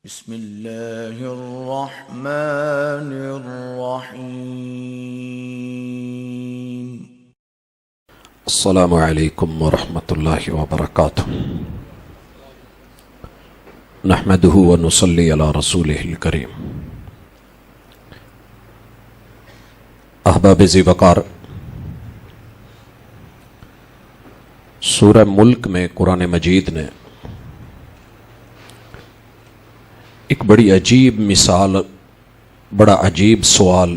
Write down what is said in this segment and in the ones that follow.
بسم اللہ الرحمن الرحیم السلام علیکم ورحمۃ اللہ وبرکاتہ نحمده ونصلی علی رسولہ الکریم احباب ذی وقار، سورہ ملک میں قرآن مجید نے ایک بڑی عجیب مثال، بڑا عجیب سوال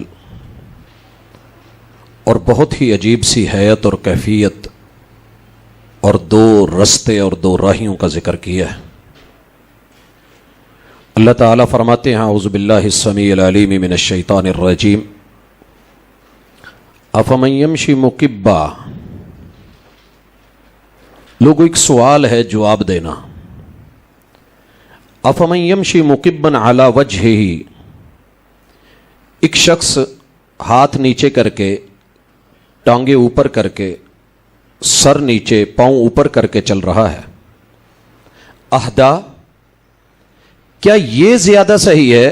اور بہت ہی عجیب سی حیت اور کیفیت اور دو رستے اور دو راہیوں کا ذکر کیا ہے۔ اللہ تعالیٰ فرماتے ہیں اعوذ باللہ السمیع العلیم من الشیطان الرجیم افمن یمشی مکبا۔ لوگوں، ایک سوال ہے، جواب دینا۔ افمن یمشی مکبا علی وجہہ، ایک شخص ہاتھ نیچے کر کے، ٹانگیں اوپر کر کے، سر نیچے، پاؤں اوپر کر کے چل رہا ہے، اہدا، کیا یہ زیادہ صحیح ہے؟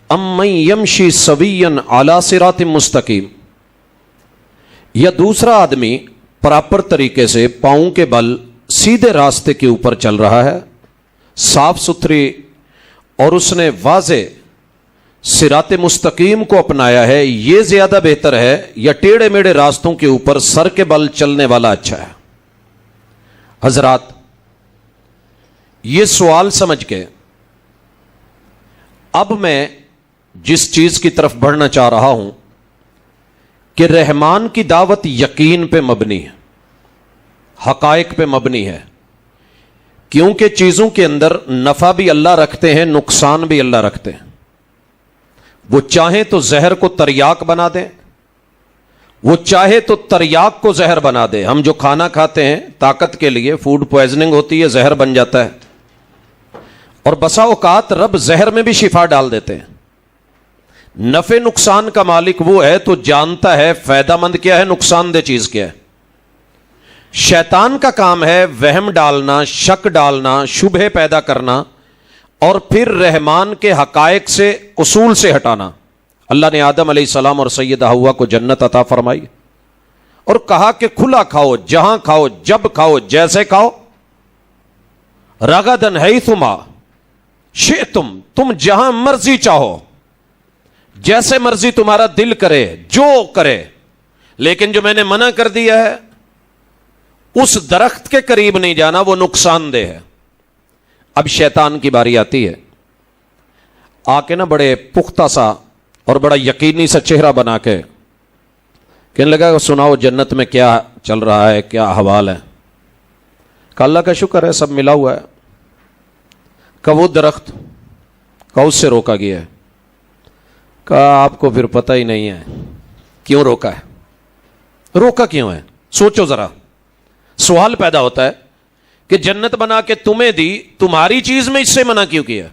ام من یمشی سویا علی صراط مستقیم، یا دوسرا آدمی پراپر طریقے سے پاؤں کے بل سیدھے راستے کے اوپر چل رہا ہے، صاف ستھری، اور اس نے واضح صراط مستقیم کو اپنایا ہے، یہ زیادہ بہتر ہے یا ٹیڑھے میڑھے راستوں کے اوپر سر کے بل چلنے والا اچھا ہے؟ حضرات، یہ سوال سمجھ کے اب میں جس چیز کی طرف بڑھنا چاہ رہا ہوں کہ رحمان کی دعوت یقین پہ مبنی ہے، حقائق پہ مبنی ہے، کیونکہ چیزوں کے اندر نفع بھی اللہ رکھتے ہیں، نقصان بھی اللہ رکھتے ہیں۔ وہ چاہیں تو زہر کو تریاک بنا دیں، وہ چاہے تو تریاک کو زہر بنا دے۔ ہم جو کھانا کھاتے ہیں طاقت کے لیے، فوڈ پوائزننگ ہوتی ہے، زہر بن جاتا ہے، اور بسا اوقات رب زہر میں بھی شفا ڈال دیتے ہیں۔ نفع نقصان کا مالک وہ ہے تو جانتا ہے فائدہ مند کیا ہے، نقصان دہ چیز کیا ہے۔ شیطان کا کام ہے وہم ڈالنا، شک ڈالنا، شبہ پیدا کرنا، اور پھر رحمان کے حقائق سے، اصول سے ہٹانا۔ اللہ نے آدم علیہ السلام اور سیدہ حوا کو جنت عطا فرمائی اور کہا کہ کھلا کھاؤ، جہاں کھاؤ، جب کھاؤ، جیسے کھاؤ، رغدن حیثما شئتم، تم جہاں مرضی چاہو، جیسے مرضی تمہارا دل کرے، جو کرے، لیکن جو میں نے منع کر دیا ہے اس درخت کے قریب نہیں جانا، وہ نقصان دہ ہے۔ اب شیطان کی باری آتی ہے، آ کے نا بڑے پختہ سا اور بڑا یقینی سا چہرہ بنا کے کہنے لگا کہ سناؤ جنت میں کیا چل رہا ہے، کیا احوال ہے؟ کہ اللہ کا شکر ہے، سب ملا ہوا ہے۔ کہ وہ درخت کہ اس سے روکا گیا ہے۔ کہ آپ کو پھر پتہ ہی نہیں ہے کیوں روکا ہے، روکا کیوں ہے؟ سوچو ذرا۔ سوال پیدا ہوتا ہے کہ جنت بنا کے تمہیں دی، تمہاری چیز میں اس سے منع کیوں کیا؟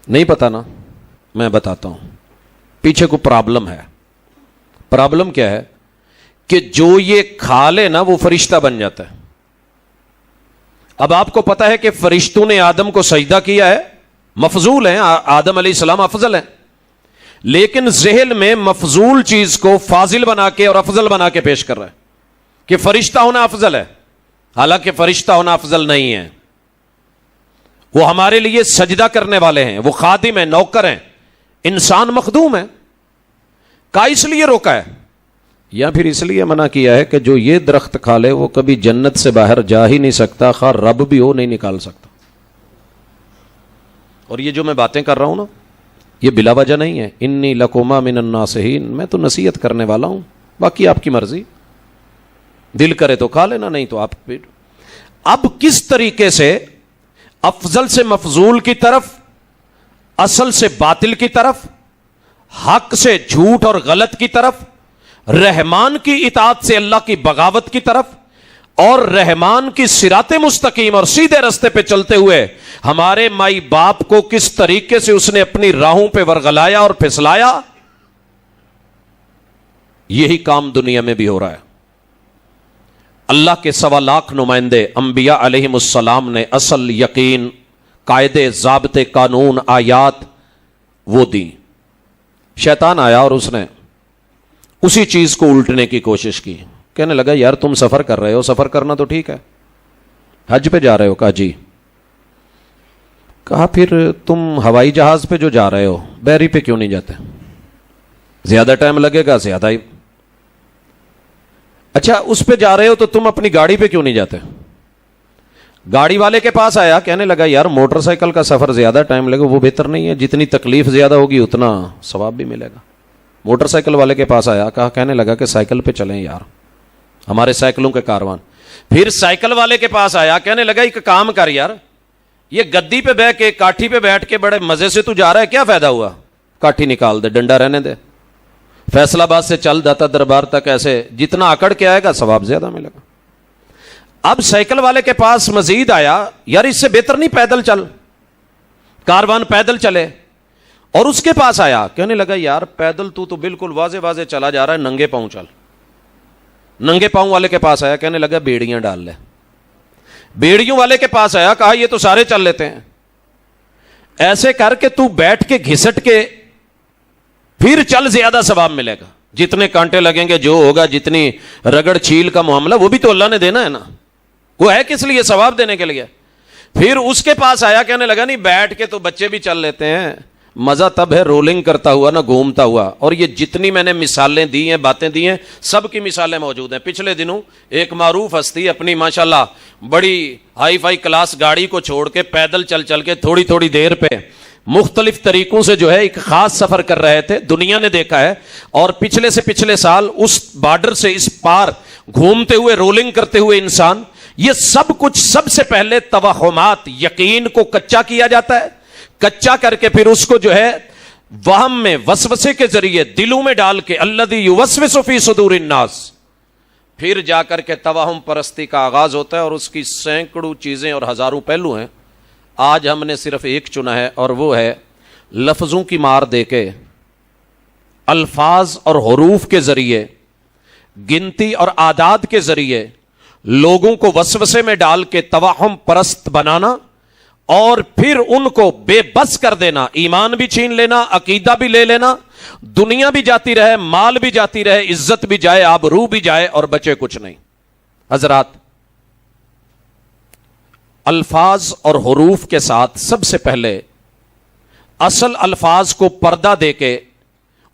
نہیں پتا نا، میں بتاتا ہوں، پیچھے کو پرابلم ہے۔ پرابلم کیا ہے کہ جو یہ کھا لے نا وہ فرشتہ بن جاتا ہے۔ اب آپ کو پتا ہے کہ فرشتوں نے آدم کو سجدہ کیا ہے، مفضول ہیں، آدم علیہ السلام افضل ہیں، لیکن ذہن میں مفضول چیز کو فاضل بنا کے اور افضل بنا کے پیش کر رہا ہے کہ فرشتہ ہونا افضل ہے، حالانکہ فرشتہ ہونا افضل نہیں ہے۔ وہ ہمارے لیے سجدہ کرنے والے ہیں، وہ خادم ہیں، نوکر ہیں، انسان مخدوم ہے۔ کا اس لیے روکا ہے یا پھر اس لیے منع کیا ہے کہ جو یہ درخت کھا لے وہ کبھی جنت سے باہر جا ہی نہیں سکتا، خواہ رب بھی ہو نہیں نکال سکتا۔ اور یہ جو میں باتیں کر رہا ہوں نا، یہ بلا وجہ نہیں ہے۔ انی لکما من الناصحین، میں تو نصیحت کرنے والا ہوں، باقی آپ کی مرضی، دل کرے تو کھا لینا، نہیں تو آپ پیٹ۔ اب کس طریقے سے افضل سے مفضول کی طرف، اصل سے باطل کی طرف، حق سے جھوٹ اور غلط کی طرف، رحمان کی اطاعت سے اللہ کی بغاوت کی طرف، اور رحمان کی صراط مستقیم اور سیدھے راستے پہ چلتے ہوئے ہمارے مائی باپ کو کس طریقے سے اس نے اپنی راہوں پہ ورگلایا اور پھسلایا، یہی کام دنیا میں بھی ہو رہا ہے۔ اللہ کے 1.25 لاکھ نمائندے انبیاء علیہم السلام نے اصل یقین قاعدے ضابطے قانون آیات وہ دی. شیطان آیا اور اس نے اسی چیز کو الٹنے کی کوشش کی. کہنے لگا یار تم سفر کر رہے ہو, سفر کرنا تو ٹھیک ہے, حج پہ جا رہے ہو؟ کہا جی. کہا پھر تم ہوائی جہاز پہ جو جا رہے ہو بحری پہ کیوں نہیں جاتے؟ زیادہ ٹائم لگے گا, زیادہ ہی. اچھا اس پہ جا رہے ہو تو تم اپنی گاڑی پہ کیوں نہیں جاتے؟ گاڑی والے کے پاس آیا, کہنے لگا یار موٹر سائیکل کا سفر زیادہ ٹائم لگے, وہ بہتر نہیں ہے, جتنی تکلیف زیادہ ہوگی اتنا ثواب بھی ملے گا. موٹر سائیکل والے کے پاس آیا, کہنے لگا کہ سائیکل پہ چلیں یار, ہمارے سائیکلوں کے کاروان. پھر سائیکل والے کے پاس آیا, کہنے لگا ایک کام کر یار, یہ گدی پہ بیٹھ کے کاٹھی پہ بیٹھ کے بڑے مزے سے تو جا رہا ہے, کیا فائدہ ہوا؟ کاٹھی نکال دے, ڈنڈا رہنے دے, فیصل آباد سے چل داتا دربار تک, ایسے جتنا اکڑ کے آئے گا ثواب زیادہ ملے گا. اب سائیکل والے کے پاس مزید آیا, یار اس سے بہتر نہیں پیدل چل, کاروان پیدل چلے. اور اس کے پاس آیا, کہنے لگا یار پیدل تو بالکل واضح واضح چلا جا رہا ہے, ننگے پاؤں چل. ننگے پاؤں والے کے پاس آیا, کہنے لگا بیڑیاں ڈال لے. بیڑیوں والے کے پاس آیا, کہا یہ تو سارے چل لیتے ہیں, ایسے کر کے تو بیٹھ کے گھسٹ کے پھر چل, زیادہ ثواب ملے گا. جتنے کانٹے لگیں گے جو ہوگا, جتنی رگڑ چھیل کا معاملہ وہ بھی تو اللہ نے دینا ہے نا, وہ ہے کس لیے؟ ثواب دینے کے لیے. پھر اس کے پاس آیا, کہنے لگا نہیں بیٹھ کے تو بچے بھی چل لیتے ہیں, مزہ تب ہے رولنگ کرتا ہوا نہ گھومتا ہوا. اور یہ جتنی میں نے مثالیں دی ہیں, باتیں دی ہیں, سب کی مثالیں موجود ہیں. پچھلے دنوں ایک معروف ہستی اپنی ماشاءاللہ بڑی ہائی فائی کلاس گاڑی کو چھوڑ کے پیدل چل چل کے تھوڑی تھوڑی دیر پہ مختلف طریقوں سے جو ہے ایک خاص سفر کر رہے تھے, دنیا نے دیکھا ہے. اور پچھلے سے پچھلے سال اس بارڈر سے اس پار گھومتے ہوئے رولنگ کرتے ہوئے انسان, یہ سب کچھ سب سے پہلے توہمات, یقین کو کچا کیا جاتا ہے. کچا کر کے پھر اس کو جو ہے وہم میں, وسوسے کے ذریعے دلوں میں ڈال کے, الذی یوسوس فی صدور الناس, پھر جا کر کے توہم پرستی کا آغاز ہوتا ہے. اور اس کی سینکڑوں چیزیں اور ہزاروں پہلو ہیں. آج ہم نے صرف ایک چنا ہے, اور وہ ہے لفظوں کی مار دے کے, الفاظ اور حروف کے ذریعے, گنتی اور اعداد کے ذریعے لوگوں کو وسوسے میں ڈال کے توہم پرست بنانا, اور پھر ان کو بے بس کر دینا, ایمان بھی چھین لینا, عقیدہ بھی لے لینا, دنیا بھی جاتی رہے, مال بھی جاتی رہے, عزت بھی جائے, آبرو بھی جائے, اور بچے کچھ نہیں. حضرات, الفاظ اور حروف کے ساتھ سب سے پہلے اصل الفاظ کو پردہ دے کے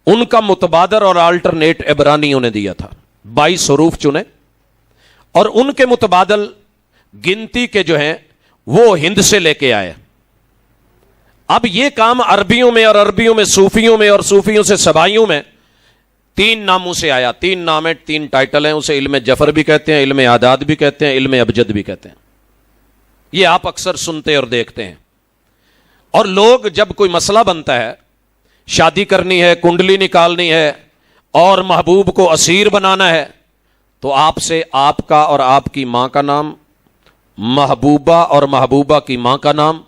ان کا متبادر اور آلٹرنیٹ عبرانیوں نے دیا تھا. 22 حروف چنے اور ان کے متبادل گنتی کے جو ہیں وہ ہند سے لے کے آئے. اب یہ کام عربیوں میں, اور عربیوں میں صوفیوں میں, اور صوفیوں سے سبائیوں میں 3 ناموں سے آیا. 3 نام ہیں, 3 ٹائٹل ہیں. اسے علم جفر بھی کہتے ہیں, علم اعداد بھی کہتے ہیں, علم ابجد بھی کہتے ہیں. یہ آپ اکثر سنتے اور دیکھتے ہیں. اور لوگ جب کوئی مسئلہ بنتا ہے, شادی کرنی ہے, کنڈلی نکالنی ہے, اور محبوب کو اسیر بنانا ہے, تو آپ سے آپ کا اور آپ کی ماں کا نام, محبوبہ اور محبوبہ کی ماں کا نام,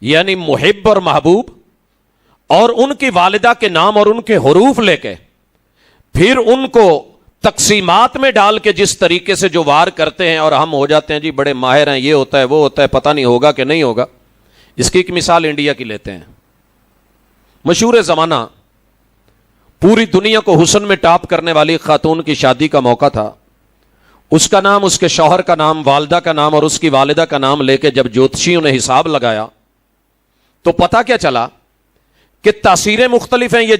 یعنی محب اور محبوب, اور ان کی والدہ کے نام اور ان کے حروف لے کے پھر ان کو تقسیمات میں ڈال کے جس طریقے سے جو وار کرتے ہیں, اور ہم ہو جاتے ہیں جی بڑے ماہر ہیں, یہ ہوتا ہے وہ ہوتا ہے, پتہ نہیں ہوگا کہ نہیں ہوگا. اس کی ایک مثال انڈیا کی لیتے ہیں. مشہور زمانہ, پوری دنیا کو حسن میں ٹاپ کرنے والی خاتون کی شادی کا موقع تھا. اس کا نام, اس کے شوہر کا نام, والدہ کا نام اور اس کی والدہ کا نام لے کے جب جوتشیوں نے حساب لگایا تو پتہ کیا چلا کہ تاثیریں مختلف ہیں, یہ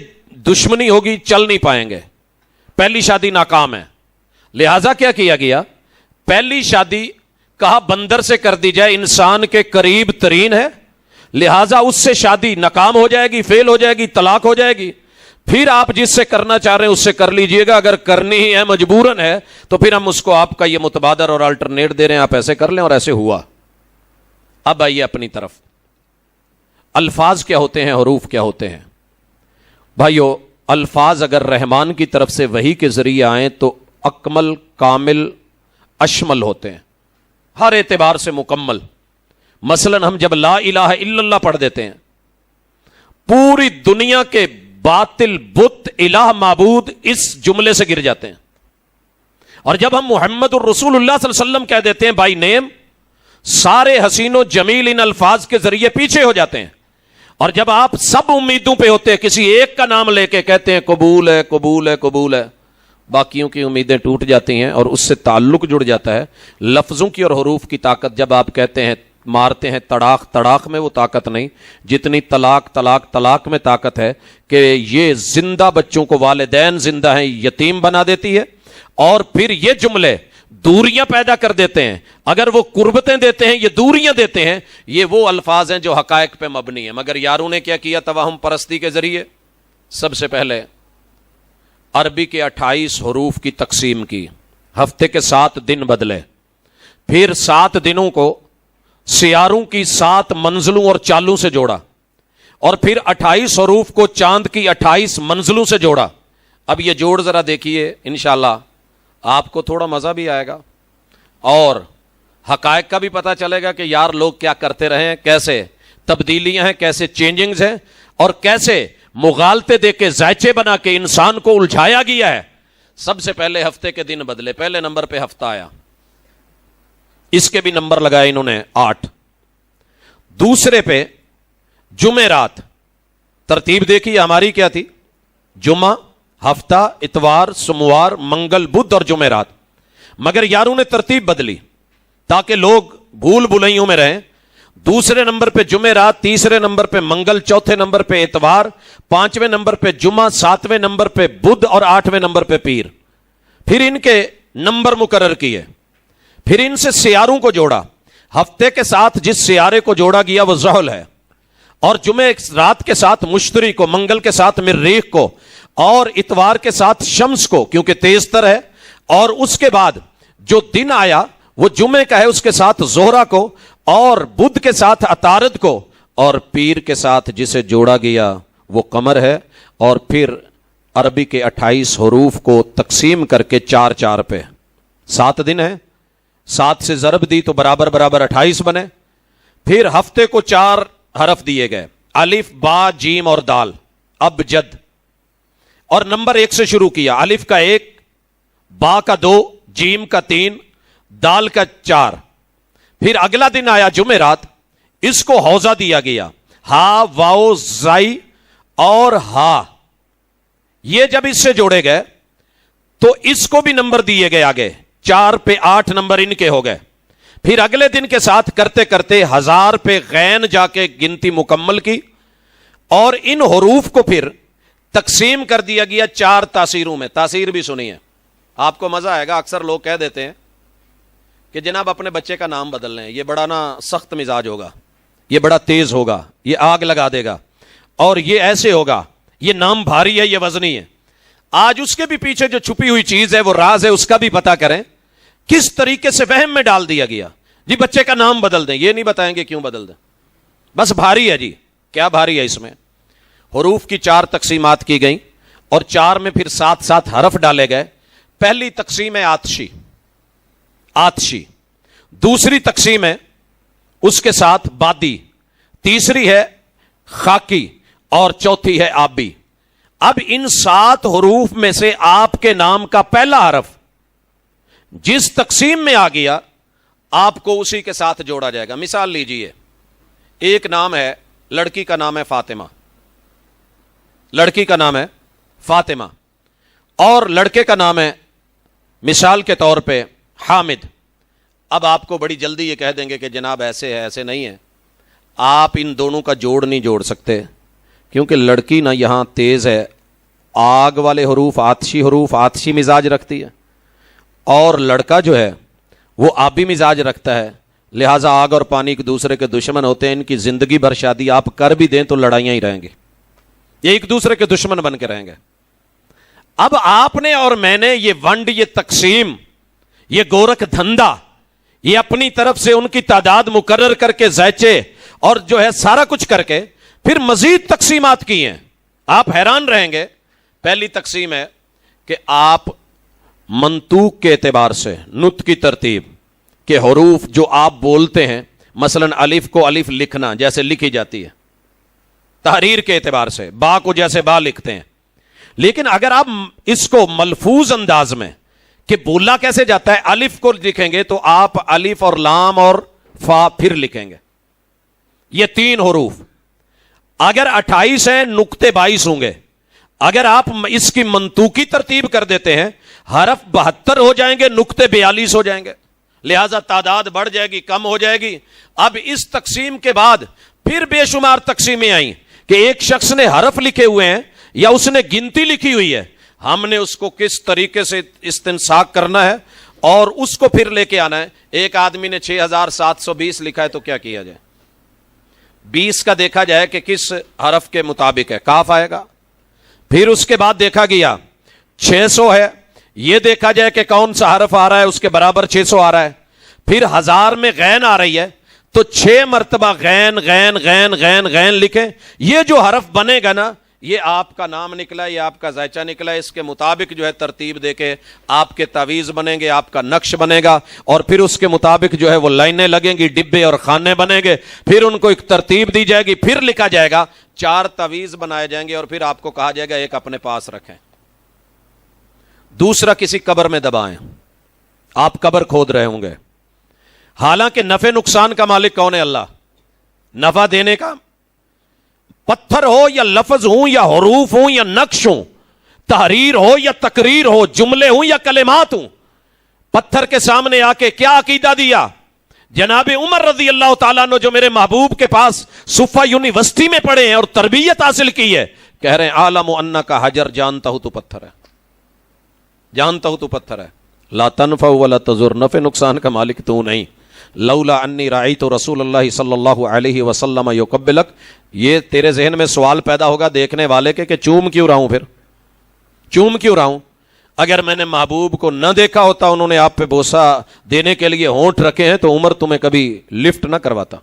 دشمنی ہوگی, چل نہیں پائیں گے, پہلی شادی ناکام ہے. لہذا کیا کیا گیا, پہلی شادی کہا بندر سے کر دی جائے, انسان کے قریب ترین ہے, لہذا اس سے شادی ناکام ہو جائے گی, فیل ہو جائے گی, طلاق ہو جائے گی. پھر آپ جس سے کرنا چاہ رہے ہیں اس سے کر لیجئے گا, اگر کرنی ہی ہے مجبوراً ہے تو پھر ہم اس کو آپ کا یہ متبادر اور الٹرنیٹ دے رہے ہیں, آپ ایسے کر لیں. اور ایسے ہوا. اب آئیے اپنی طرف, الفاظ کیا ہوتے ہیں, حروف کیا ہوتے ہیں. بھائیو, الفاظ اگر رحمان کی طرف سے وحی کے ذریعے آئیں تو اکمل, کامل, اشمل ہوتے ہیں, ہر اعتبار سے مکمل. مثلا ہم جب لا الہ الا اللہ پڑھ دیتے ہیں, پوری دنیا کے باطل, بت, الہ, معبود اس جملے سے گر جاتے ہیں. اور جب ہم محمد الرسول اللہ صلی اللہ علیہ وسلم کہہ دیتے ہیں بائی نیم, سارے حسین و جمیل ان الفاظ کے ذریعے پیچھے ہو جاتے ہیں، اور جب آپ سب امیدوں پہ ہوتے ہیں، کسی ایک کا نام لے کے کہتے ہیں قبول ہے قبول ہے قبول ہے، باقیوں کی امیدیں ٹوٹ جاتی ہیں اور اس سے تعلق جڑ جاتا ہے۔ لفظوں کی اور حروف کی طاقت جب آپ کہتے ہیں مارتے ہیں تڑاک تڑاک میں، وہ طاقت نہیں جتنی طلاق طلاق طلاق میں طاقت ہے کہ یہ زندہ بچوں کو والدین زندہ ہیں یتیم بنا دیتی ہے، اور پھر یہ جملے دوریاں پیدا کر دیتے ہیں، اگر وہ قربتیں دیتے ہیں یہ دوریاں دیتے ہیں۔ یہ وہ الفاظ ہیں جو حقائق پہ مبنی ہیں، مگر یاروں نے کیا کیا توہم پرستی کے ذریعے؟ سب سے پہلے عربی کے 28 حروف کی تقسیم کی، ہفتے کے 7 دن بدلے، پھر 7 دنوں کو سیاروں کی 7 منزلوں اور چالوں سے جوڑا، اور پھر 28 حروف کو چاند کی 28 منزلوں سے جوڑا۔ اب یہ جوڑ ذرا دیکھیے، انشاءاللہ آپ کو تھوڑا مزہ بھی آئے گا اور حقائق کا بھی پتہ چلے گا کہ یار لوگ کیا کرتے رہے ہیں، کیسے تبدیلیاں ہیں، کیسے چینجنگز ہیں، اور کیسے مغالطے دے کے زائچے بنا کے انسان کو الجھایا گیا ہے۔ سب سے پہلے ہفتے کے دن بدلے، پہلے نمبر پہ ہفتہ آیا، اس کے بھی نمبر لگائے انہوں نے 8۔ دوسرے پہ جمعرات، ترتیب دیکھیے ہماری کیا تھی؟ جمعہ، ہفتہ، اتوار، سوموار، منگل، بدھ اور جمعرات، مگر یاروں نے ترتیب بدلی تاکہ لوگ بھول بھلائیوں میں رہیں۔ دوسرے نمبر پہ جمعرات، تیسرے نمبر پہ منگل، چوتھے نمبر پہ اتوار، 5ویں نمبر پہ جمعہ، 7ویں نمبر پہ بدھ اور 8ویں نمبر پہ پیر۔ پھر ان کے نمبر مقرر کیے، پھر ان سے سیاروں کو جوڑا۔ ہفتے کے ساتھ جس سیارے کو جوڑا گیا وہ زحل ہے، اور جمعہ رات کے ساتھ مشتری کو، منگل کے ساتھ مریخ کو، اور اتوار کے ساتھ شمس کو کیونکہ تیز تر ہے، اور اس کے بعد جو دن آیا وہ جمعے کا ہے، اس کے ساتھ زہرہ کو، اور بدھ کے ساتھ عطارد کو، اور پیر کے ساتھ جسے جوڑا گیا وہ قمر ہے۔ اور پھر عربی کے 28 حروف کو تقسیم کر کے 4 4 پہ 7 دن ہے، 7 سے ضرب دی تو برابر برابر 28 بنے۔ پھر ہفتے کو 4 حرف دیے گئے، الف، با، جیم اور دال، ابجد، اور نمبر 1 سے شروع کیا، الف کا 1، با کا 2، جیم کا 3، دال کا 4۔ پھر اگلا دن آیا جمعرات، اس کو حوزہ دیا گیا، ہا، واؤ، زائی اور ہا، یہ جب اس سے جوڑے گئے تو اس کو بھی نمبر دیے گئے آگے، 4 پہ 8 نمبر ان کے ہو گئے۔ پھر اگلے دن کے ساتھ کرتے کرتے 1000 پہ غین جا کے گنتی مکمل کی، اور ان حروف کو پھر تقسیم کر دیا گیا 4 تاثیروں میں۔ تاثیر بھی سنی ہے، آپ کو مزہ آئے گا۔ اکثر لوگ کہہ دیتے ہیں کہ جناب اپنے بچے کا نام بدل لیں، یہ بڑا نا سخت مزاج ہوگا، یہ بڑا تیز ہوگا، یہ آگ لگا دے گا، اور یہ ایسے ہوگا، یہ نام بھاری ہے، یہ وزنی ہے۔ آج اس کے بھی پیچھے جو چھپی ہوئی چیز ہے، وہ راز ہے، اس کا بھی پتہ کریں کس طریقے سے وہم میں ڈال دیا گیا۔ جی بچے کا نام بدل دیں، یہ نہیں بتائیں گے کیوں بدل دیں، بس بھاری ہے۔ جی کیا بھاری ہے؟ اس میں حروف کی 4 تقسیمات کی گئیں، اور 4 میں پھر 7 7 حرف ڈالے گئے۔ پہلی تقسیم ہے آتشی، آتشی، دوسری تقسیم ہے اس کے ساتھ بادی، تیسری ہے خاکی، اور چوتھی ہے آبی۔ اب ان 7 حروف میں سے آپ کے نام کا پہلا حرف جس تقسیم میں آ گیا آپ کو اسی کے ساتھ جوڑا جائے گا۔ مثال لیجئے، ایک نام ہے، لڑکی کا نام ہے فاطمہ، لڑکی کا نام ہے فاطمہ، اور لڑکے کا نام ہے مثال کے طور پہ حامد۔ اب آپ کو بڑی جلدی یہ کہہ دیں گے کہ جناب ایسے ہے، ایسے نہیں ہے، آپ ان دونوں کا جوڑ نہیں جوڑ سکتے، کیونکہ لڑکی نہ یہاں تیز ہے، آگ والے حروف، آتشی حروف آتشی مزاج رکھتی ہے، اور لڑکا جو ہے وہ آبی مزاج رکھتا ہے، لہٰذا آگ اور پانی ایک دوسرے کے دشمن ہوتے ہیں۔ ان کی زندگی بھر شادی آپ کر بھی دیں تو لڑائیاں ہی رہیں گی، یہ ایک دوسرے کے دشمن بن کے رہیں گے۔ اب آپ نے اور میں نے یہ ونڈ، یہ تقسیم، یہ گورکھ دھندا، یہ اپنی طرف سے ان کی تعداد مقرر کر کے زائچے اور جو ہے سارا کچھ کر کے پھر مزید تقسیمات کی ہیں۔ آپ حیران رہیں گے۔ پہلی تقسیم ہے کہ آپ منطوق کے اعتبار سے، نطق کی ترتیب کے حروف جو آپ بولتے ہیں، مثلا الف کو الف لکھنا جیسے لکھی جاتی ہے تحریر کے اعتبار سے، با کو جیسے با لکھتے ہیں، لیکن اگر آپ اس کو ملفوظ انداز میں کہ بولا کیسے جاتا ہے، الف کو لکھیں گے تو آپ الف اور لام اور فا پھر لکھیں گے. یہ 3 حروف. اگر 28 ہیں نقطے 22 ہوں گے. اگر آپ اس کی منطوقی ترتیب کر دیتے ہیں حرف 72 ہو جائیں گے, نقطے 42 ہو جائیں گے, لہذا تعداد بڑھ جائے گی, کم ہو جائے گی. اب اس تقسیم کے بعد پھر بے شمار تقسیمیں آئیں کہ ایک شخص نے حرف لکھے ہوئے ہیں یا اس نے گنتی لکھی ہوئی ہے, ہم نے اس کو کس طریقے سے استنساخ کرنا ہے اور اس کو پھر لے کے آنا ہے. ایک آدمی نے 6720 لکھا ہے تو کیا کیا جائے؟ 20 کا دیکھا جائے کہ کس حرف کے مطابق ہے, کاف آئے گا. پھر اس کے بعد دیکھا گیا 600 ہے, یہ دیکھا جائے کہ کون سا حرف آ رہا ہے اس کے برابر 600 آ رہا ہے. پھر 1000 میں غین آ رہی ہے تو 6 مرتبہ غین غین غین غین غین لکھیں. یہ جو حرف بنے گا نا, یہ آپ کا نام نکلا, یہ آپ کا ذائچہ نکلا, اس کے مطابق جو ہے ترتیب دے کے آپ کے تعویذ بنیں گے, آپ کا نقش بنے گا, اور پھر اس کے مطابق جو ہے وہ لائنیں لگیں گی, ڈبے اور خانے بنے گے, پھر ان کو ایک ترتیب دی جائے گی, پھر لکھا جائے گا, 4 تعویذ بنائے جائیں گے, اور پھر آپ کو کہا جائے گا ایک اپنے پاس رکھیں, دوسرا کسی قبر میں دبائیں. آپ قبر کھود رہے ہوں گے, حالانکہ نفع نقصان کا مالک کون ہے؟ اللہ. نفع دینے کا, پتھر ہو یا لفظ ہوں یا حروف ہوں یا نقش ہوں, تحریر ہو یا تقریر ہو, جملے ہوں یا کلمات ہوں, پتھر کے سامنے آ کے کیا عقیدہ دیا؟ جناب عمر رضی اللہ تعالیٰ نے جو میرے محبوب کے پاس صفا یونیورسٹی میں پڑھے ہیں اور تربیت حاصل کی ہے, کہہ رہے ہیں عالم انہ کا حجر, جانتا ہوں تو پتھر ہے, جانتا ہوں تو پتھر ہے. لا تنفع ولا تضر, نفع نقصان کا مالک تو نہیں. لولا انی رأیت رسول اللہ صلی اللہ علیہ وسلم یقبلک, یہ تیرے ذہن میں سوال پیدا ہوگا دیکھنے والے کے کہ چوم کیوں رہا ہوں, پھر چوم کیوں رہا ہوں؟ اگر میں نے محبوب کو نہ دیکھا ہوتا, انہوں نے آپ پہ بوسہ دینے کے لیے ہونٹ رکھے ہیں, تو عمر تمہیں کبھی لفٹ نہ کرواتا,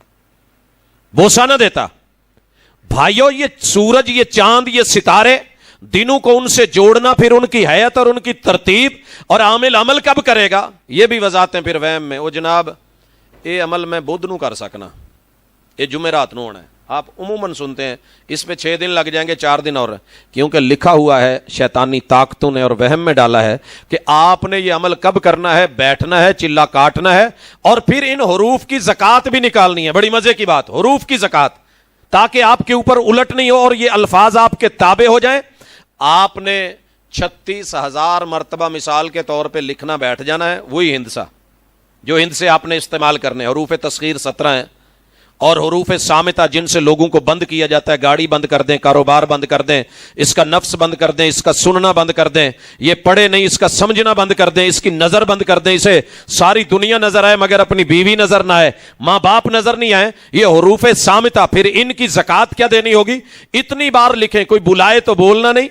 بوسہ نہ دیتا. بھائیو, یہ سورج, یہ چاند, یہ ستارے, دنوں کو ان سے جوڑنا, پھر ان کی حیات اور ان کی ترتیب, اور عامل عمل کب کرے گا, یہ بھی وضاحتیں پھر وہم میں. وہ جناب یہ عمل میں بدھ نو کر سکنا, یہ جمعرات نو ہونا ہے. آپ عموماً سنتے ہیں اس میں 6 دن لگ جائیں گے, 4 دن اور, کیونکہ لکھا ہوا ہے شیطانی طاقتوں نے اور وہم میں ڈالا ہے کہ آپ نے یہ عمل کب کرنا ہے, بیٹھنا ہے, چلا کاٹنا ہے, اور پھر ان حروف کی زکات بھی نکالنی ہے. بڑی مزے کی بات, حروف کی زکات, تاکہ آپ کے اوپر الٹ نہیں ہو اور یہ الفاظ آپ کے تابع ہو جائیں. آپ نے 36,000 مرتبہ مثال کے طور پہ لکھنا بیٹھ جانا ہے, وہی ہندسہ جو ہند سے آپ نے استعمال کرنے. حروف تصغیر 17 ہیں, اور حروف صامتہ جن سے لوگوں کو بند کیا جاتا ہے, گاڑی بند کر دیں, کاروبار بند کر دیں, اس کا نفس بند کر دیں, اس کا سننا بند کر دیں, یہ پڑھے نہیں, اس کا سمجھنا بند کر دیں, اس کی نظر بند کر دیں, اسے ساری دنیا نظر آئے مگر اپنی بیوی نظر نہ آئے, ماں باپ نظر نہیں آئے. یہ حروف صامتہ, پھر ان کی زکات کیا دینی ہوگی؟ اتنی بار لکھیں, کوئی بلائے تو بولنا نہیں,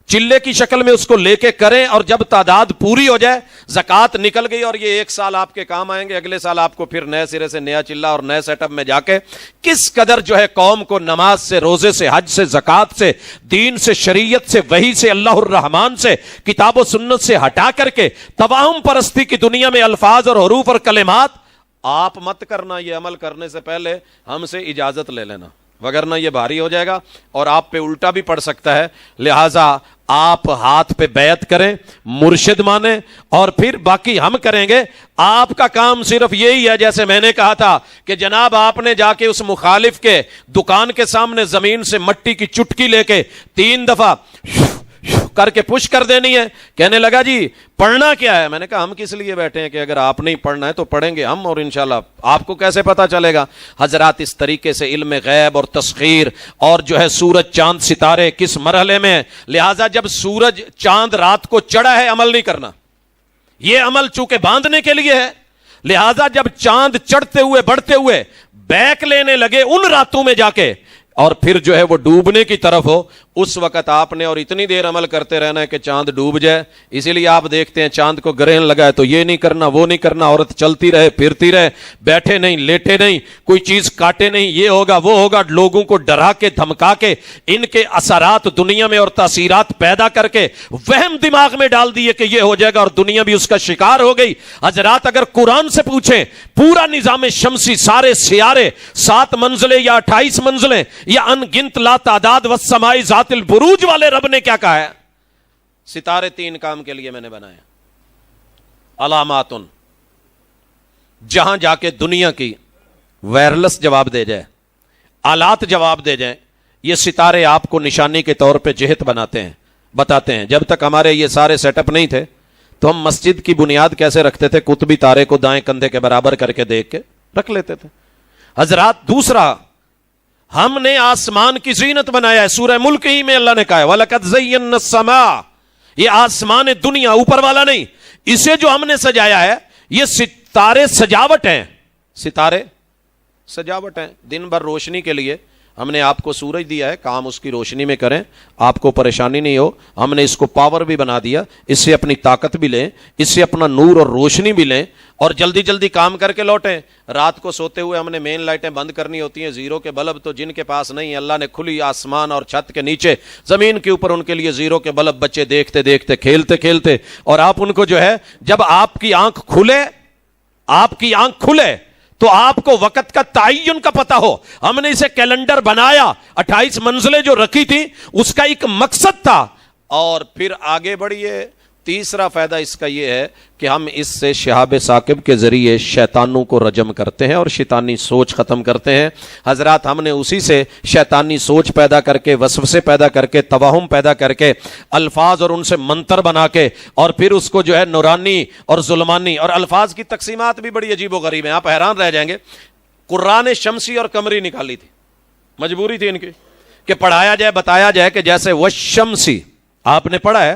چلے کی شکل میں اس کو لے کے کریں, اور جب تعداد پوری ہو جائے زکات نکل گئی, اور یہ 1 سال آپ کے کام آئیں گے. اگلے سال آپ کو پھر نئے سرے سے نیا چلہ اور نئے سیٹ اپ میں جا کے کس قدر جو ہے قوم کو نماز سے, روزے سے, حج سے, زکات سے, دین سے, شریعت سے, وحی سے, اللہ الرحمن سے, کتاب و سنت سے ہٹا کر کے توہم پرستی کی دنیا میں الفاظ اور حروف اور کلمات آپ مت کرنا. یہ عمل کرنے سے پہلے ہم سے اجازت لے لینا, وگرنہ یہ بھاری ہو جائے گا اور آپ پہ الٹا بھی پڑ سکتا ہے. لہٰذا آپ ہاتھ پہ بیعت کریں, مرشد مانیں, اور پھر باقی ہم کریں گے. آپ کا کام صرف یہی ہے, جیسے میں نے کہا تھا کہ جناب آپ نے جا کے اس مخالف کے دکان کے سامنے زمین سے مٹی کی چٹکی لے کے 3 دفعہ کر کے پش کر دینی ہے. کہنے لگا جی پڑھنا کیا ہے؟ میں نے کہا ہم کس لیے بیٹھے ہیں کہ اگر آپ نہیں پڑھنا ہے تو پڑھیں گے ہم, اور انشاءاللہ آپ کو کیسے پتا چلے گا؟ حضرات اس طریقے سے علم غیب اور تسخیر اور جو ہے سورج چاند ستارے کس مرحلے میں ہے. لہٰذا جب سورج چاند رات کو چڑھا ہے عمل نہیں کرنا, یہ عمل چونکہ باندھنے کے لیے ہے. لہٰذا جب چاند چڑھتے ہوئے بڑھتے ہوئے بیک لینے لگے ان راتوں میں جا کے, اور پھر جو ہے وہ ڈوبنے کی طرف ہو, اس وقت آپ نے اور اتنی دیر عمل کرتے رہنا ہے کہ چاند ڈوب جائے. اسی لیے آپ دیکھتے ہیں چاند کو گرہن لگا ہے تو یہ نہیں کرنا, وہ نہیں کرنا, عورت چلتی رہے پھرتی رہے, بیٹھے نہیں لیٹے نہیں, کوئی چیز کاٹے نہیں, یہ ہوگا وہ ہوگا, لوگوں کو ڈرا کے دھمکا کے ان کے اثرات دنیا میں اور تاثیرات پیدا کر کے وہم دماغ میں ڈال دیے کہ یہ ہو جائے گا, اور دنیا بھی اس کا شکار ہو گئی. حضرات اگر قرآن سے پوچھیں پورا نظام شمسی, سارے سیارے, 7 منزلیں یا 28 منزلیں یا ان گنت لا تعداد والسماء ذات البروج والے رب نے کیا کہا ہے؟ ستارے 3 کام کے لیے میں نے بنائے, علاماتن, جہاں جا کے دنیا کی وائرلیس جواب دے جائے, آلات جواب دے جائیں, یہ ستارے آپ کو نشانی کے طور پہ جہت بناتے ہیں, بتاتے ہیں. جب تک ہمارے یہ سارے سیٹ اپ نہیں تھے تو ہم مسجد کی بنیاد کیسے رکھتے تھے؟ قطبی تارے کو دائیں کندھے کے برابر کر کے دیکھ کے رکھ لیتے تھے حضرات. دوسرا, ہم نے آسمان کی زینت بنایا ہے. سورہ ملک ہی میں اللہ نے کہا ہے وَلَقَدْ زَيَّنَّا السَّمَاءَ, یہ آسمان دنیا اوپر والا نہیں, اسے جو ہم نے سجایا ہے یہ ستارے سجاوٹ ہیں. ستارے سجاوٹ ہیں. دن بھر روشنی کے لیے ہم نے آپ کو سورج دیا ہے, کام اس کی روشنی میں کریں, آپ کو پریشانی نہیں ہو. ہم نے اس کو پاور بھی بنا دیا, اس سے اپنی طاقت بھی لیں, اس سے اپنا نور اور روشنی بھی لیں اور جلدی جلدی کام کر کے لوٹیں. رات کو سوتے ہوئے ہم نے مین لائٹیں بند کرنی ہوتی ہیں, زیرو کے بلب تو جن کے پاس نہیں, اللہ نے کھلی آسمان اور چھت کے نیچے زمین کے اوپر ان کے لیے زیرو کے بلب, بچے دیکھتے دیکھتے کھیلتے کھیلتے, اور آپ ان کو جو ہے جب آپ کی آنکھ کھلے تو آپ کو وقت کا تعین کا پتہ ہو. ہم نے اسے کیلنڈر بنایا, 28 منزلیں جو رکھی تھی اس کا ایک مقصد تھا. اور پھر آگے بڑھیے, تیسرا فائدہ اس کا یہ ہے کہ ہم اس سے شہاب ثاقب کے ذریعے شیطانوں کو رجم کرتے ہیں اور شیطانی سوچ ختم کرتے ہیں. حضرات, ہم نے اسی سے شیطانی سوچ پیدا کر کے, وسوسے پیدا کر کے, توہم پیدا کر کے, الفاظ اور ان سے منتر بنا کے, اور پھر اس کو جو ہے نورانی اور ظلمانی, اور الفاظ کی تقسیمات بھی بڑی عجیب و غریب ہیں, آپ حیران رہ جائیں گے. قرآن شمسی اور قمری نکالی تھی, مجبوری تھی ان کی کہ پڑھایا جائے, بتایا جائے کہ جیسے والشمسی آپ نے پڑھا ہے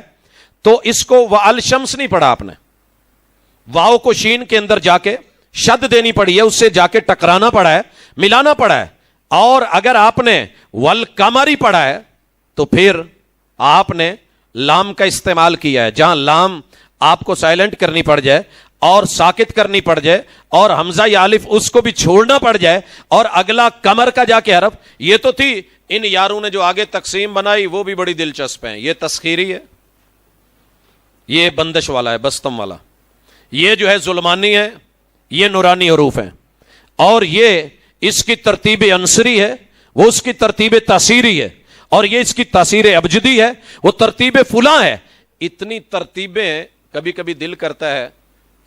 تو اس کو والشمس نہیں پڑھا آپ نے, واو کو شین کے اندر جا کے شد دینی پڑی ہے, اس سے جا کے ٹکرانا پڑا ہے, ملانا پڑا ہے. اور اگر آپ نے والقمری پڑھا ہے تو پھر آپ نے لام کا استعمال کیا ہے, جہاں لام آپ کو سائلنٹ کرنی پڑ جائے اور ساکت کرنی پڑ جائے اور حمزہ یا الف اس کو بھی چھوڑنا پڑ جائے, اور اگلا کمر کا جا کے حرف. یہ تو تھی, ان یاروں نے جو آگے تقسیم بنائی وہ بھی بڑی دلچسپ ہیں. یہ تسخیری ہے, یہ بندش والا ہے, بستم والا. یہ جو ہے ظلمانی ہے, یہ نورانی حروف ہیں, اور یہ اس کی ترتیب عنصری ہے, وہ اس کی ترتیب تاثیری ہے, اور یہ اس کی تاثیر ابجدی ہے, وہ ترتیب فلاں ہے. اتنی ترتیبیں کبھی کبھی دل کرتا ہے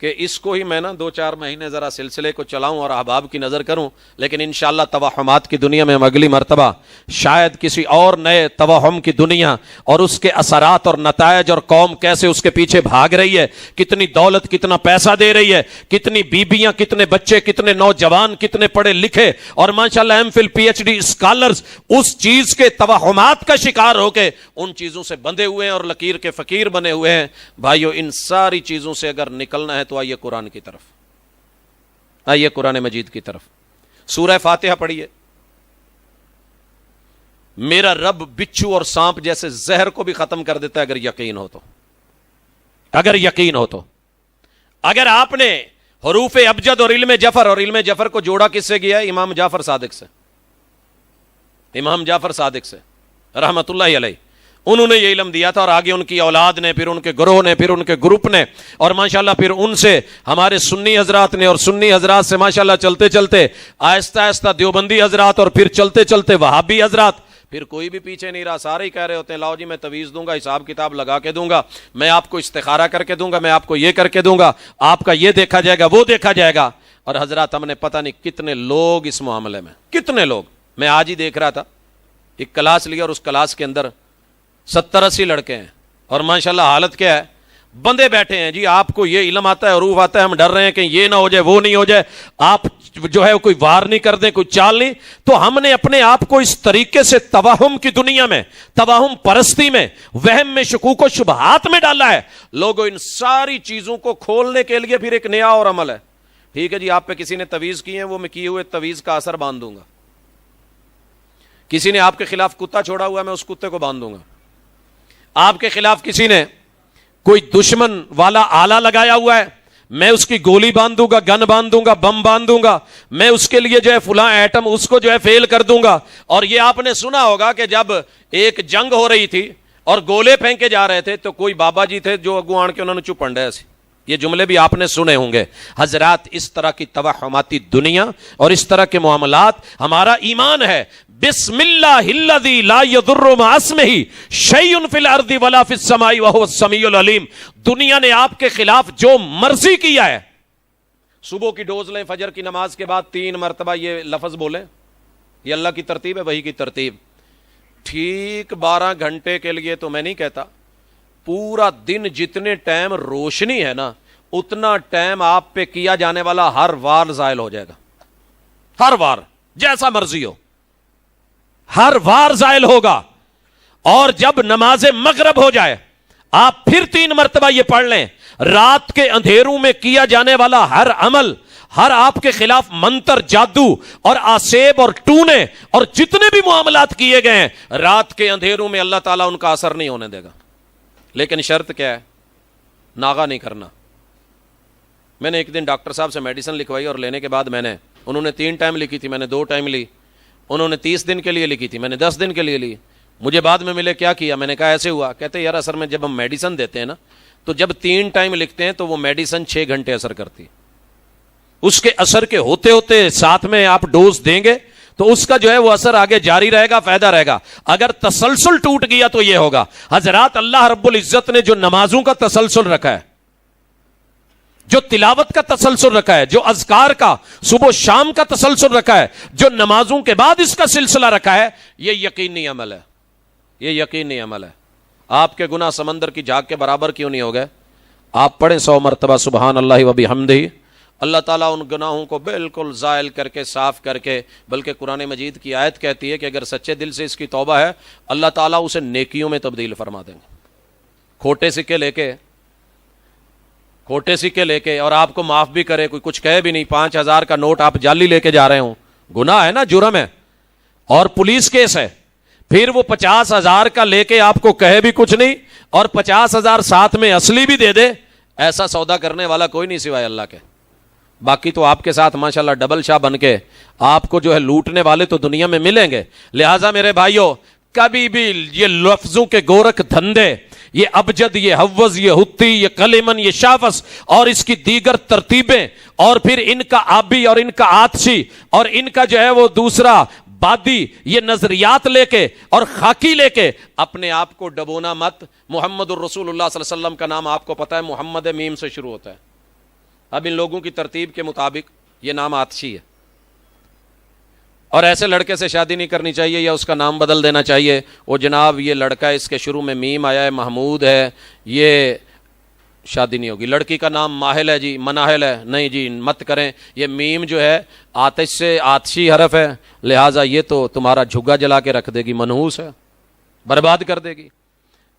کہ اس کو ہی میں نا 2-4 مہینے ذرا سلسلے کو چلاؤں اور احباب کی نظر کروں, لیکن انشاءاللہ توہمات کی دنیا میں ہم اگلی مرتبہ شاید کسی اور نئے توہم کی دنیا اور اس کے اثرات اور نتائج اور قوم کیسے اس کے پیچھے بھاگ رہی ہے, کتنی دولت کتنا پیسہ دے رہی ہے, کتنی بیبیاں, کتنے بچے, کتنے نوجوان, کتنے پڑھے لکھے اور ماشاءاللہ M Phil P H D scholars اس چیز کے توہمات کا شکار ہو کے ان چیزوں سے بندھے ہوئے ہیں اور لکیر کے فقیر بنے ہوئے ہیں. بھائیو, ان ساری چیزوں سے اگر نکلنا ہے تو آئیے قرآن کی طرف, آئیے قرآن مجید کی طرف. سورہ فاتحہ پڑھیے. میرا رب بچھو اور سانپ جیسے زہر کو بھی ختم کر دیتا ہے اگر یقین ہو تو, اگر یقین ہو تو. اگر آپ نے حروف ابجد اور علم جعفر, اور علم جعفر کو جوڑا کس سے کیا ہے؟ امام جعفر صادق سے, امام جعفر صادق سے رحمت اللہ علیہ. انہوں نے یہ علم دیا تھا, اور آگے ان کی اولاد نے, پھر ان کے گروہ نے, پھر ان کے گروپ نے, اور ماشاءاللہ پھر ان سے ہمارے سنی حضرات نے, اور سنی حضرات سے ماشاءاللہ چلتے چلتے آہستہ آہستہ دیوبندی حضرات, اور پھر چلتے چلتے وہابی حضرات. پھر کوئی بھی پیچھے نہیں رہا, سارے ہی کہہ رہے ہوتے ہیں لاؤ جی میں تویز دوں گا, حساب کتاب لگا کے دوں گا, میں آپ کو استخارہ کر کے دوں گا, میں آپ کو یہ کر کے دوں گا, آپ کا یہ دیکھا جائے گا, وہ دیکھا جائے گا. اور حضرات, ہم نے پتہ نہیں کتنے لوگ اس معاملے میں, کتنے لوگ. میں آج ہی دیکھ رہا تھا, ایک کلاس لیا اور اس کلاس کے اندر 70-80 لڑکے ہیں, اور ماشاءاللہ حالت کیا ہے, بندے بیٹھے ہیں جی, آپ کو یہ علم آتا ہے, حروف آتا ہے, ہم ڈر رہے ہیں کہ یہ نہ ہو جائے, وہ نہیں ہو جائے, آپ جو ہے کوئی وار نہیں کر دیں, کوئی چال نہیں. تو ہم نے اپنے آپ کو اس طریقے سے توہم کی دنیا میں, توہم پرستی میں, وہم میں, شکوک و شبہات میں ڈالا ہے. لوگوں, ان ساری چیزوں کو کھولنے کے لیے پھر ایک نیا اور عمل ہے. ٹھیک ہے جی, آپ پہ کسی نے تویز کی ہیں, وہ میں کیے ہوئے تویز کا اثر باندھ دوں گا. کسی نے آپ کے خلاف کتا چھوڑا ہوا ہے, میں اس کتے کو باندھ دوں گا. آپ کے خلاف کسی نے کوئی دشمن والا آلہ لگایا ہوا ہے, میں اس کی گولی باندھ دوں گا, گن باندھ دوں گا, بم باندھ دوں گا, میں اس کے لیے جو ہے فلاں ایٹم اس کو جو ہے فیل کر دوں گا. اور یہ آپ نے سنا ہوگا کہ جب ایک جنگ ہو رہی تھی اور گولے پھینکے جا رہے تھے تو کوئی بابا جی تھے جو اگو آن کے انہوں نے چپ پنڈے ایسی. یہ جملے بھی آپ نے سنے ہوں گے. حضرات, اس طرح کی توہماتی دنیا اور اس طرح کے معاملات, ہمارا ایمان ہے بسم اللہ الذی لا یضر مع اسمہ شیء فی الارض ولا فی السماء وهو السمیع العلیم. دنیا نے آپ کے خلاف جو مرضی کیا ہے, صبح کی ڈوز لیں، فجر کی نماز کے بعد 3 مرتبہ یہ لفظ بولیں، یہ اللہ کی ترتیب ہے، وہی کی ترتیب. ٹھیک 12 گھنٹے کے لیے تو میں نہیں کہتا، پورا دن جتنے ٹائم روشنی ہے نا اتنا ٹائم آپ پہ کیا جانے والا ہر وار زائل ہو جائے گا. ہر وار جیسا مرضی ہو، ہر وار زائل ہوگا. اور جب نماز مغرب ہو جائے آپ پھر 3 مرتبہ یہ پڑھ لیں، رات کے اندھیروں میں کیا جانے والا ہر عمل، ہر آپ کے خلاف منتر، جادو اور آسیب اور ٹونے اور جتنے بھی معاملات کیے گئے ہیں رات کے اندھیروں میں اللہ تعالیٰ ان کا اثر نہیں ہونے دے گا. لیکن شرط کیا ہے؟ ناغا نہیں کرنا. میں نے ایک دن ڈاکٹر صاحب سے میڈیسن لکھوائی اور لینے کے بعد انہوں نے 3 ٹائم لکھی تھی، میں نے 2 ٹائم لی. انہوں نے 30 دن کے لیے لکھی تھی، میں نے 10 دن کے لیے لی. مجھے بعد میں ملے کیا کیا، میں نے کہا ایسے ہوا. کہتے یار اثر میں جب ہم میڈیسن دیتے ہیں نا تو جب 3 ٹائم لکھتے ہیں تو وہ میڈیسن 6 گھنٹے اثر کرتی. اس کے اثر کے ہوتے ہوتے ساتھ میں آپ ڈوز دیں گے تو اس کا جو ہے وہ اثر آگے جاری رہے گا، فائدہ رہے گا. اگر تسلسل ٹوٹ گیا تو یہ ہوگا. حضرات اللہ رب العزت نے جو نمازوں کا تسلسل رکھا ہے، جو تلاوت کا تسلسل رکھا ہے، جو اذکار کا صبح و شام کا تسلسل رکھا ہے، جو نمازوں کے بعد اس کا سلسلہ رکھا ہے، یہ یقینی عمل ہے. یہ یقینی عمل ہے. آپ کے گناہ سمندر کی جھاگ کے برابر کیوں نہیں ہو گئے؟ آپ پڑھیں 100 مرتبہ سبحان اللہ و بحمدہ. اللہ تعالیٰ ان گناہوں کو بالکل زائل کر کے، صاف کر کے، بلکہ قرآن مجید کی آیت کہتی ہے کہ اگر سچے دل سے اس کی توبہ ہے اللہ تعالیٰ اسے نیکیوں میں تبدیل فرما دیں گے. کھوٹے سکے لے کے اور آپ کو معاف بھی کرے، کوئی کچھ کہے بھی نہیں، 5000 کا نوٹ آپ جعلی لے کے جا رہے ہوں، گناہ ہے نا، جرم ہے اور پولیس کیس ہے. پھر وہ 50,000 کا لے کے آپ کو کہے بھی کچھ نہیں اور 50,000 ساتھ میں اصلی بھی دے دے، ایسا سودا کرنے والا کوئی نہیں سوائے اللہ کے. باقی تو آپ کے ساتھ ماشاءاللہ ڈبل شاہ بن کے آپ کو جو ہے لوٹنے والے تو دنیا میں ملیں گے. لہٰذا میرے بھائیوں، کبھی بھی یہ لفظوں کے گورکھ دھندے، یہ ابجد، یہ حوض، یہ ہتی، یہ کلمن، یہ شافس اور اس کی دیگر ترتیبیں اور پھر ان کا آبی اور ان کا آتشی اور ان کا جو ہے وہ دوسرا بادی، یہ نظریات لے کے اور خاکی لے کے اپنے آپ کو ڈبونا مت. محمد الرسول اللہ صلی اللہ علیہ وسلم کا نام آپ کو پتا ہے محمد میم سے شروع ہوتا ہے. اب ان لوگوں کی ترتیب کے مطابق یہ نام آتشی ہے اور ایسے لڑکے سے شادی نہیں کرنی چاہیے یا اس کا نام بدل دینا چاہیے. وہ جناب یہ لڑکا ہے، اس کے شروع میں میم آیا ہے، محمود ہے، یہ شادی نہیں ہوگی. لڑکی کا نام ماہل ہے جی، مناہل ہے، نہیں جی مت کریں. یہ میم جو ہے آتش سے آتشی حرف ہے، لہٰذا یہ تو تمہارا جھگا جلا کے رکھ دے گی، منحوس ہے، برباد کر دے گی.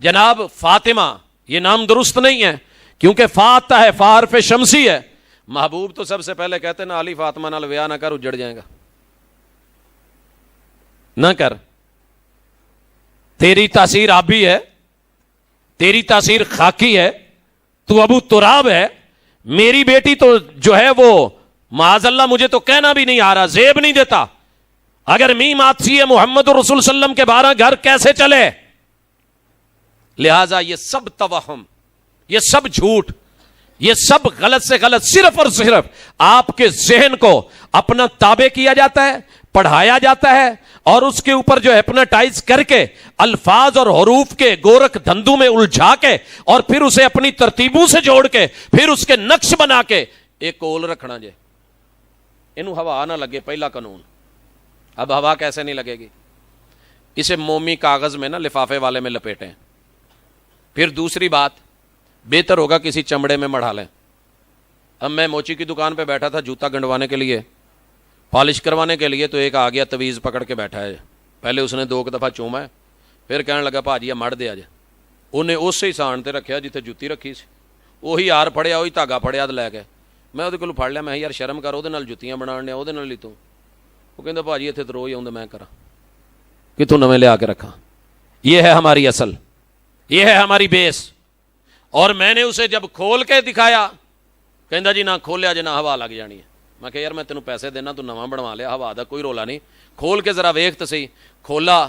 جناب فاطمہ یہ نام درست نہیں ہے کیونکہ فاتح ہے، فا حرف شمسی ہے. محبوب تو سب سے پہلے کہتے ہیں نا علی فاطمہ نال ویاہ نہ کر، اجڑ جائے گا، نہ کر. تیری تاثیر آبی ہے، تیری تاثیر خاکی ہے، تو ابو تراب ہے. میری بیٹی تو جو ہے وہ معاذ اللہ مجھے تو کہنا بھی نہیں آ رہا، زیب نہیں دیتا. اگر میم آتشی ہے محمد رسول صلی اللہ علیہ وسلم کے 12 گھر کیسے چلے؟ لہذا یہ سب توہم، یہ سب جھوٹ، یہ سب غلط سے غلط صرف اور صرف آپ کے ذہن کو اپنا تابع کیا جاتا ہے، پڑھایا جاتا ہے اور اس کے اوپر جو ہپناٹائز کر کے الفاظ اور حروف کے گورکھ دھندوں میں الجھا کے اور پھر اسے اپنی ترتیبوں سے جوڑ کے پھر اس کے نقش بنا کے ایک کول رکھنا جے انہوں ہوا نہ لگے. پہلا قانون. اب ہوا کیسے نہیں لگے گی؟ اسے مومی کاغذ میں نا لفافے والے میں لپیٹیں. پھر دوسری بات، بہتر ہوگا کسی چمڑے میں مڑھا لیں. اب میں موچی کی دکان پہ بیٹھا تھا جوتا گنڈوانے کے لیے، پالش کروانے کے لیے، تو ایک آ گیا تویز پکڑ کے بیٹھا ہے. پہلے اس نے 2 دفعہ چوما ہے، پھر کہنے لگا بھاجی مڑ دیا جے. انہیں اس سے سان تے رکھیا جتھے جوتی رکھی سی، وہی ہار پھڑیا، وہی دھاگا پھڑیا لے کے. میں وہ کولوں پھڑ لیا، میں یار شرم کر، وہ جتیاں بنا لیا، وہ لی تو. وہ کہندا بھاجی اتنے تو روز آؤں میں کرا کتوں نویں لیا کے رکھا. یہ ہے ہماری اصل، یہ ہے ہماری بیس. اور میں نے اسے جب کھول کے دکھایا، کہندا جی نہ کھولیا جے نہ ہوا لگ جانی ہے. میں کہ یار میں تینوں پیسے دینا، تو نواں بنوا لیا، ہوا دا کوئی رولا نہیں، کھول کے ذرا ویکھ تو صحیح. کھولا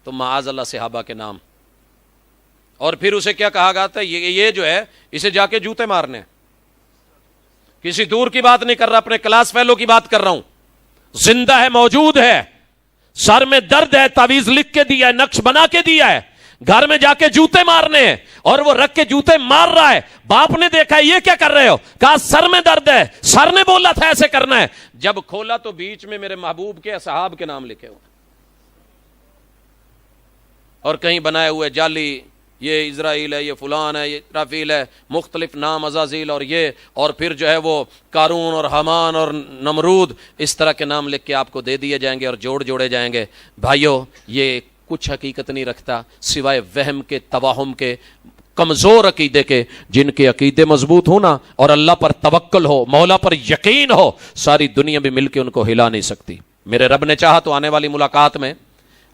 تو معاذ اللہ صحابہ کے نام. اور پھر اسے کیا کہا گیا تھا؟ یہ جو ہے اسے جا کے جوتے مارنے. کسی دور کی بات نہیں کر رہا، اپنے کلاس فیلو کی بات کر رہا ہوں. زندہ ہے، موجود ہے، سر میں درد ہے، تعویذ لکھ کے دیا ہے، نقش بنا کے دیا ہے. گھر میں جا کے جوتے مارنے ہیں اور وہ رکھ کے جوتے مار رہا ہے. باپ نے دیکھا یہ کیا کر رہے ہو, کہا سر میں درد ہے, سر نے بولا تھا ایسے کرنا ہے. جب کھولا تو بیچ میں میرے محبوب کے اصحاب کے نام لکھے ہوئے اور کہیں بنائے ہوئے جعلی, یہ اسرائیل ہے, یہ فلان ہے, یہ رافیل ہے, مختلف نام عزازیل اور یہ, اور پھر جو ہے وہ قارون اور حامان اور نمرود, اس طرح کے نام لکھ کے آپ کو دے دیے جائیں گے اور جوڑے جائیں گے. بھائیو یہ کچھ حقیقت نہیں رکھتا سوائے وہم کے, توہم کے, کمزور عقیدے کے. جن کے عقیدے مضبوط ہو نا اور اللہ پر توکل ہو, مولا پر یقین ہو, ساری دنیا بھی مل کے ان کو ہلا نہیں سکتی. میرے رب نے چاہا تو آنے والی ملاقات میں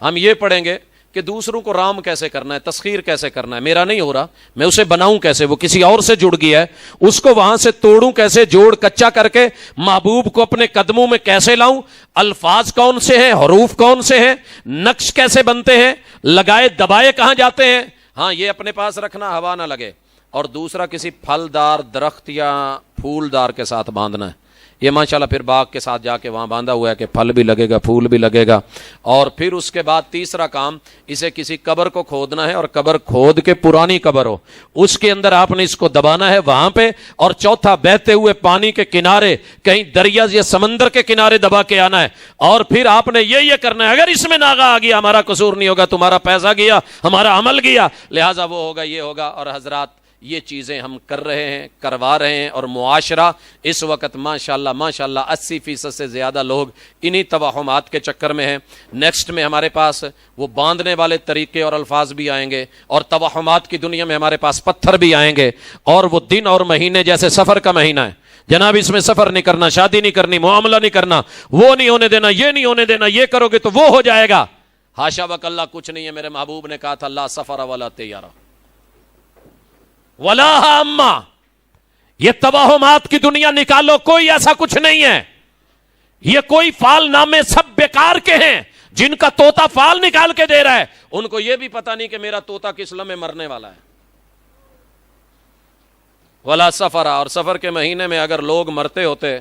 ہم یہ پڑھیں گے کہ دوسروں کو رام کیسے کرنا ہے, تسخیر کیسے کرنا ہے. میرا نہیں ہو رہا, میں اسے بناؤں کیسے, وہ کسی اور سے جڑ گیا ہے, اس کو وہاں سے توڑوں کیسے, جوڑ کچا کر کے محبوب کو اپنے قدموں میں کیسے لاؤں, الفاظ کون سے ہیں, حروف کون سے ہیں, نقش کیسے بنتے ہیں, لگائے دبائے کہاں جاتے ہیں. ہاں یہ اپنے پاس رکھنا, ہوا نہ لگے. اور دوسرا کسی پھلدار درخت یا پھولدار کے ساتھ باندھنا ہے. یہ ماشاءاللہ پھر باغ کے ساتھ جا کے وہاں باندھا ہوا ہے کہ پھل بھی لگے گا, پھول بھی لگے گا. اور پھر اس کے بعد تیسرا کام, اسے کسی قبر کو کھودنا ہے اور قبر کھود کے پرانی قبر ہو, اس کے اندر آپ نے اس کو دبانا ہے وہاں پہ. اور چوتھا, بہتے ہوئے پانی کے کنارے, کہیں دریا یا سمندر کے کنارے دبا کے آنا ہے. اور پھر آپ نے یہ کرنا ہے, اگر اس میں ناغا آ گیا ہمارا قصور نہیں ہوگا, تمہارا پیسہ گیا, ہمارا عمل گیا, لہٰذا وہ ہوگا, یہ ہوگا. اور حضرات یہ چیزیں ہم کر رہے ہیں, کروا رہے ہیں. اور معاشرہ اس وقت ماشاءاللہ 80% سے زیادہ لوگ انہی توہمات کے چکر میں ہیں. نیکسٹ میں ہمارے پاس وہ باندھنے والے طریقے اور الفاظ بھی آئیں گے, اور توہمات کی دنیا میں ہمارے پاس پتھر بھی آئیں گے. اور وہ دن اور مہینے جیسے سفر کا مہینہ ہے, جناب اس میں سفر نہیں کرنا, شادی نہیں کرنی, معاملہ نہیں کرنا, وہ نہیں ہونے دینا, یہ نہیں ہونے دینا, یہ کرو گے تو وہ ہو جائے گا. حاشا وکاللہ کچھ نہیں ہے. میرے محبوب نے کہا تھا لا سفر ولا طیارہ ولا ہامہ. یہ توہمات کی دنیا نکالو, کوئی ایسا کچھ نہیں ہے. یہ کوئی فال نامے سب بیکار کے ہیں. جن کا طوطا فال نکال کے دے رہا ہے, ان کو یہ بھی پتا نہیں کہ میرا طوطا کس لمحے مرنے والا ہے. ولا سفر, اور سفر کے مہینے میں اگر لوگ مرتے ہوتے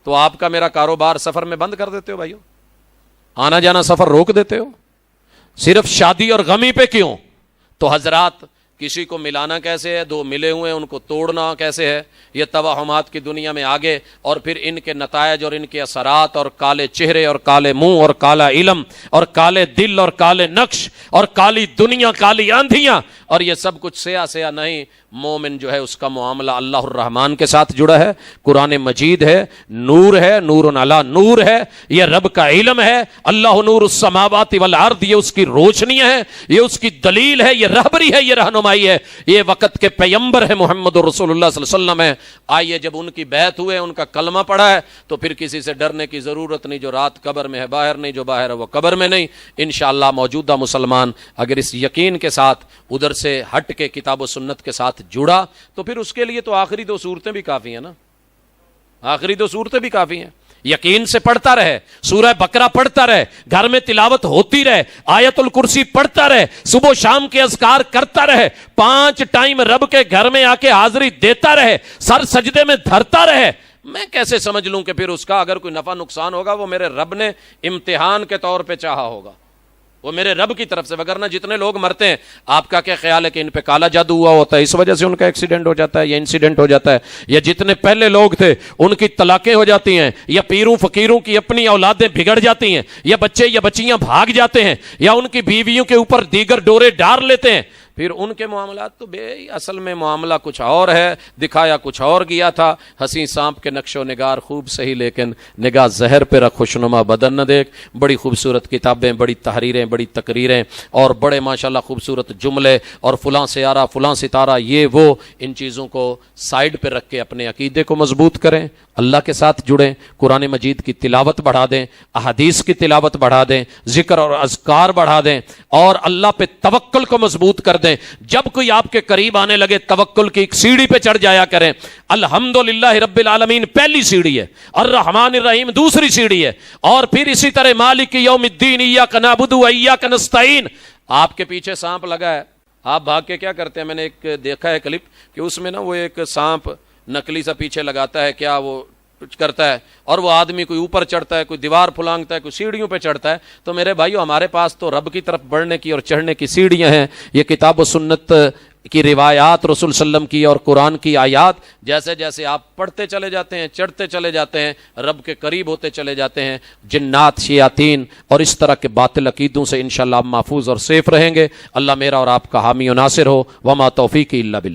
تو آپ کا میرا کاروبار سفر میں بند کر دیتے ہو بھائیو, آنا جانا سفر روک دیتے ہو. صرف شادی اور غمی پہ کیوں؟ تو حضرات کسی کو ملانا کیسے ہے, دو ملے ہوئے ہیں ان کو توڑنا کیسے ہے. یہ توہمات کی دنیا میں آگے, اور پھر ان کے نتائج اور ان کے اثرات, اور کالے چہرے اور کالے منہ اور کالا علم اور کالے دل اور کالے نقش اور کالی دنیا, کالی آندھیاں, اور یہ سب کچھ سیاہ نہیں. مومن جو ہے اس کا معاملہ اللہ الرحمن کے ساتھ جڑا ہے. قرآن مجید ہے, نور ہے, نور علی نور ہے, یہ رب کا علم ہے. اللہ نور السماوات والارض, یہ اس کی روشنی ہے, یہ اس کی دلیل ہے, یہ رہبری ہے, یہ رہنمائی ہے. یہ وقت کے پیغمبر ہے محمد رسول اللہ صلی اللہ علیہ وسلم ہے. آئیے جب ان کی بیعت ہوئے, ان کا کلمہ پڑھا ہے, تو پھر کسی سے ڈرنے کی ضرورت نہیں. جو رات قبر میں ہے باہر نہیں, جو باہر ہے وہ قبر میں نہیں. انشاءاللہ موجودہ مسلمان اگر اس یقین کے ساتھ ادھر سے ہٹ کے کتاب و سنت کے ساتھ جڑا, تو پھر اس کے لیے تو آخری 2 صورتیں بھی کافی ہیں نا, آخری 2 صورتیں بھی کافی ہیں. یقین سے پڑھتا رہے, سورہ بقرہ پڑھتا رہے, گھر میں تلاوت ہوتی رہے, آیت الکرسی پڑھتا رہے, صبح شام کے اذکار کرتا رہے, 5 ٹائم رب کے گھر میں آ کے حاضری دیتا رہے, سر سجدے میں دھرتا رہے. میں کیسے سمجھ لوں کہ پھر اس کا اگر کوئی نفع نقصان ہوگا وہ میرے رب نے امتحان کے طور پہ چاہا ہوگا, وہ میرے رب کی طرف سے. وگرنہ جتنے لوگ مرتے ہیں, آپ کا کیا خیال ہے کہ ان پہ کالا جادو ہوا ہوتا ہے, اس وجہ سے ان کا ایکسیڈنٹ ہو جاتا ہے یا انسیڈنٹ ہو جاتا ہے, یا جتنے پہلے لوگ تھے ان کی طلاقیں ہو جاتی ہیں, یا پیروں فقیروں کی اپنی اولادیں بگڑ جاتی ہیں, یا بچے یا بچیاں بھاگ جاتے ہیں, یا ان کی بیویوں کے اوپر دیگر ڈورے ڈال لیتے ہیں, پھر ان کے معاملات تو اصل میں معاملہ کچھ اور ہے, دکھایا کچھ اور گیا تھا. حسین سانپ کے نقش و نگار خوب صحیح, لیکن نگاہ زہر پہ رکھ, خوشنما بدن نہ دیکھ. بڑی خوبصورت کتابیں, بڑی تحریریں, بڑی تقریریں, اور بڑے ماشاءاللہ خوبصورت جملے, اور فلاں سیارہ فلاں ستارہ, یہ وہ, ان چیزوں کو سائیڈ پہ رکھ کے اپنے عقیدے کو مضبوط کریں, اللہ کے ساتھ جڑیں, قرآن مجید کی تلاوت بڑھا دیں, احادیث کی تلاوت بڑھا دیں, ذکر اور اذکار بڑھا دیں, اور اللہ پہ توکل کو مضبوط کر دیں. جب کوئی آپ کے قریب آنے لگے, توکل کی ایک سیڑھی پہ چڑھ جایا کریں. الحمدللہ رب العالمین پہلی سیڑھی ہے, الرحمن الرحیم دوسری سیڑھی ہے, اور پھر اسی طرح مالک یوم الدین ایاک نعبد و ایاک نستعین. آپ کے پیچھے سانپ لگا ہے, آپ بھاگ کے کیا کرتے ہیں؟ میں نے ایک دیکھا ہے کلپ کہ اس میں نا وہ ایک سانپ نکلی سا پیچھے لگاتا ہے, کیا وہ کرتا ہے اور وہ آدمی کوئی اوپر چڑھتا ہے، کوئی دیوار پھلانگتا ہے، کوئی سیڑھیوں پہ چڑھتا ہے، تو میرے بھائیو ہمارے پاس تو رب کی طرف بڑھنے کی اور چڑھنے کی سیڑھیاں ہیں۔ یہ کتاب و سنت کی روایات رسول صلی اللہ علیہ وسلم کی اور قرآن کی آیات، جیسے جیسے آپ پڑھتے چلے جاتے ہیں، چڑھتے چلے جاتے ہیں، رب کے قریب ہوتے چلے جاتے ہیں، جنات، شیاطین اور اس طرح کے باطل عقیدوں سے انشاءاللہ آپ محفوظ اور سیف رہیں گے۔ اللہ میرا اور آپ کا حامی و ناصر ہو۔ وما توفیقی الا باللہ۔